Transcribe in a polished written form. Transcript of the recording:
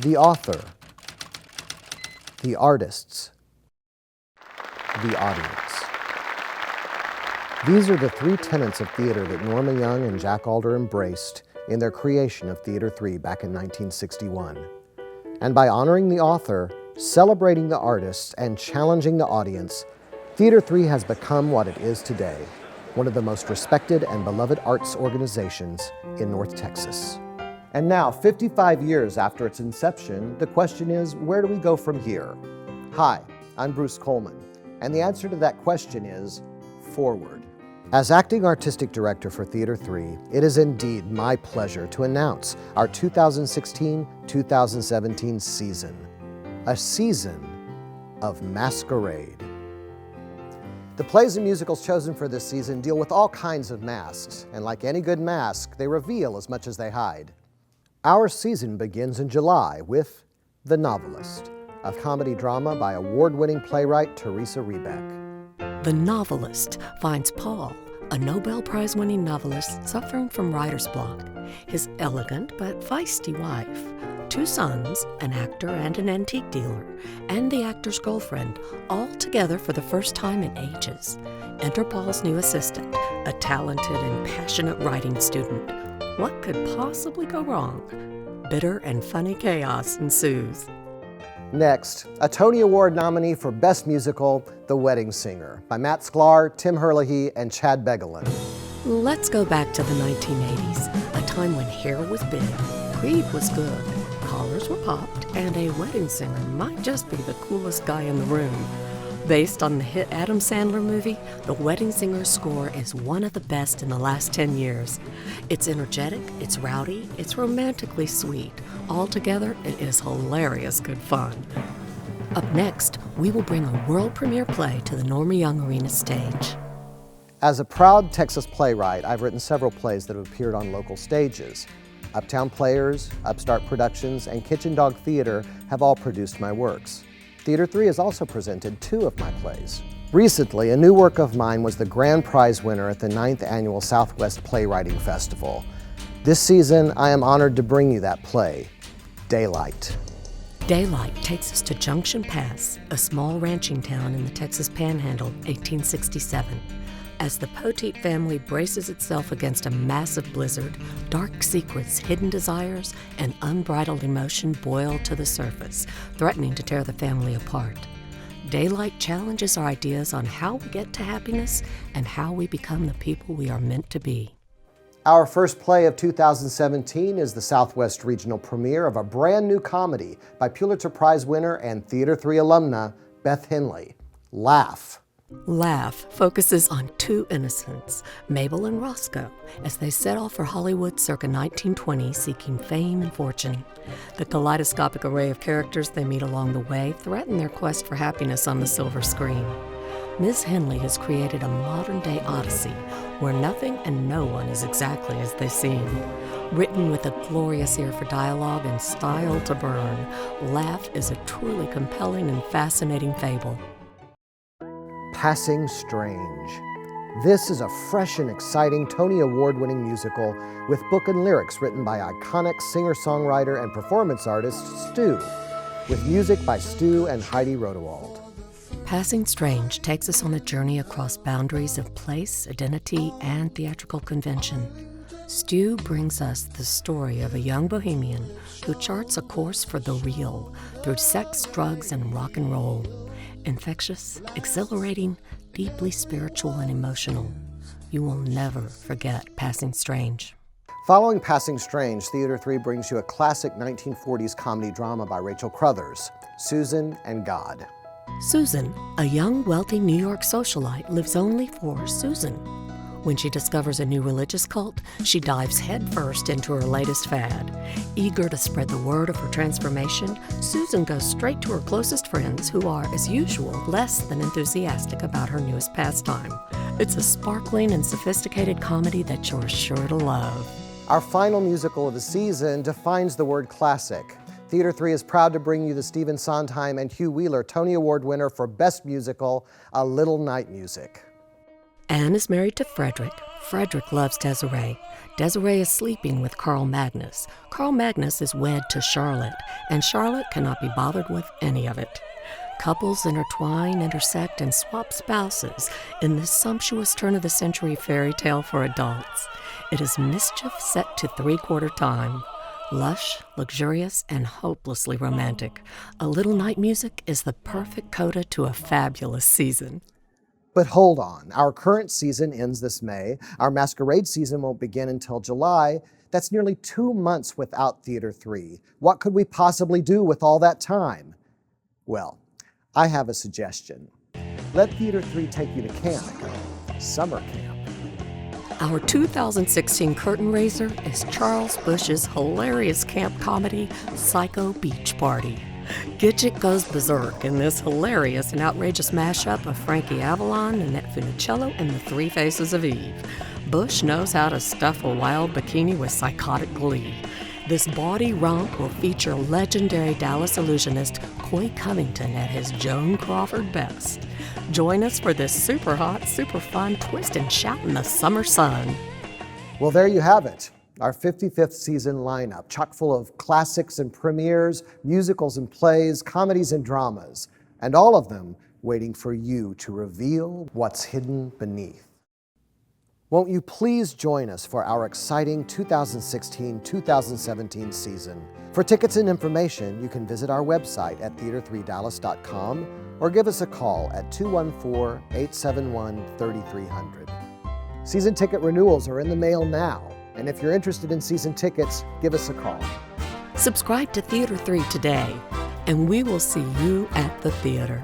The author, the artists, the audience. These are the three tenets of theater that Norma Young and Jack Alder embraced in their creation of Theater 3 back in 1961. And by honoring the author, celebrating the artists, and challenging the audience, Theater 3 has become what it is today, one of the most respected and beloved arts organizations in North Texas. And now, 55 years after its inception, the question is, where do we go from here? Hi, I'm Bruce Coleman, and the answer to that question is forward. As acting artistic director for Theater 3, it is indeed my pleasure to announce our 2016-2017 season, a season of masquerade. The plays and musicals chosen for this season deal with all kinds of masks, and like any good mask, they reveal as much as they hide. Our season begins in July with The Novelist, a comedy drama by award-winning playwright Teresa Rebeck. The Novelist finds Paul, a Nobel Prize-winning novelist suffering from writer's block, his elegant but feisty wife, two sons, an actor and an antique dealer, and the actor's girlfriend, all together for the first time in ages. Enter Paul's new assistant, a talented and passionate writing student. What could possibly go wrong? Bitter and funny chaos ensues. Next, a Tony Award nominee for Best Musical, The Wedding Singer, by Matt Sklar, Tim Herlihy, and Chad Begelin. Let's go back to the 1980s, a time when hair was big, greed was good, collars were popped, and a wedding singer might just be the coolest guy in the room. Based on the hit Adam Sandler movie, The Wedding Singer's score is one of the best in the last 10 years. It's energetic, it's rowdy, it's romantically sweet. Altogether, it is hilarious good fun. Up next, we will bring a world premiere play to the Norma Young Arena stage. As a proud Texas playwright, I've written several plays that have appeared on local stages. Uptown Players, Upstart Productions, and Kitchen Dog Theater have all produced my works. Theater 3 has also presented two of my plays. Recently, a new work of mine was the grand prize winner at the 9th Annual Southwest Playwriting Festival. This season, I am honored to bring you that play, Daylight. Daylight takes us to Junction Pass, a small ranching town in the Texas Panhandle, 1867. As the Poteet family braces itself against a massive blizzard, dark secrets, hidden desires, and unbridled emotion boil to the surface, threatening to tear the family apart. Daylight challenges our ideas on how we get to happiness and how we become the people we are meant to be. Our first play of 2017 is the Southwest Regional premiere of a brand new comedy by Pulitzer Prize winner and Theater 3 alumna Beth Henley, Laugh. Laugh focuses on two innocents, Mabel and Roscoe, as they set off for Hollywood circa 1920 seeking fame and fortune. The kaleidoscopic array of characters they meet along the way threaten their quest for happiness on the silver screen. Ms. Henley has created a modern-day odyssey where nothing and no one is exactly as they seem. Written with a glorious ear for dialogue and style to burn, Laugh is a truly compelling and fascinating fable. Passing Strange. This is a fresh and exciting Tony Award-winning musical with book and lyrics written by iconic singer-songwriter and performance artist Stu, with music by Stu and Heidi Rodewald. Passing Strange takes us on a journey across boundaries of place, identity, and theatrical convention. Stu brings us the story of a young bohemian who charts a course for the real through sex, drugs, and rock and roll. Infectious, exhilarating, deeply spiritual and emotional. You will never forget Passing Strange. Following Passing Strange, Theater 3 brings you a classic 1940s comedy drama by Rachel Crothers, Susan and God. Susan, a young, wealthy New York socialite, lives only for Susan. When she discovers a new religious cult, she dives headfirst into her latest fad. Eager to spread the word of her transformation, Susan goes straight to her closest friends, who are, as usual, less than enthusiastic about her newest pastime. It's a sparkling and sophisticated comedy that you're sure to love. Our final musical of the season defines the word classic. Theater 3 is proud to bring you the Stephen Sondheim and Hugh Wheeler Tony Award winner for Best Musical, A Little Night Music. Anne is married to Frederick, Frederick loves Desiree. Desiree is sleeping with Carl Magnus. Carl Magnus is wed to Charlotte, and Charlotte cannot be bothered with any of it. Couples intertwine, intersect, and swap spouses in this sumptuous turn-of-the-century fairy tale for adults. It is mischief set to three-quarter time. Lush, luxurious, and hopelessly romantic. A little night music is the perfect coda to a fabulous season. But hold on, our current season ends this May. Our Masquerade season won't begin until July. That's nearly 2 months without Theater 3. What could we possibly do with all that time? Well, I have a suggestion. Let Theater 3 take you to camp, summer camp. Our 2016 curtain raiser is Charles Busch's hilarious camp comedy, Psycho Beach Party. Gidget goes berserk in this hilarious and outrageous mashup of Frankie Avalon, Annette Funicello, and the Three Faces of Eve. Busch knows how to stuff a wild bikini with psychotic glee. This bawdy romp will feature legendary Dallas illusionist Coy Covington at his Joan Crawford best. Join us for this super hot, super fun twist and shout in the summer sun. Well, there you have it. Our 55th season lineup, chock full of classics and premieres, musicals and plays, comedies and dramas, and all of them waiting for you to reveal what's hidden beneath. Won't you please join us for our exciting 2016-2017 season? For tickets and information, you can visit our website at theater3dallas.com or give us a call at 214-871-3300. Season ticket renewals are in the mail now, and if you're interested in season tickets, give us a call. Subscribe to Theater 3 today, and we will see you at the theater.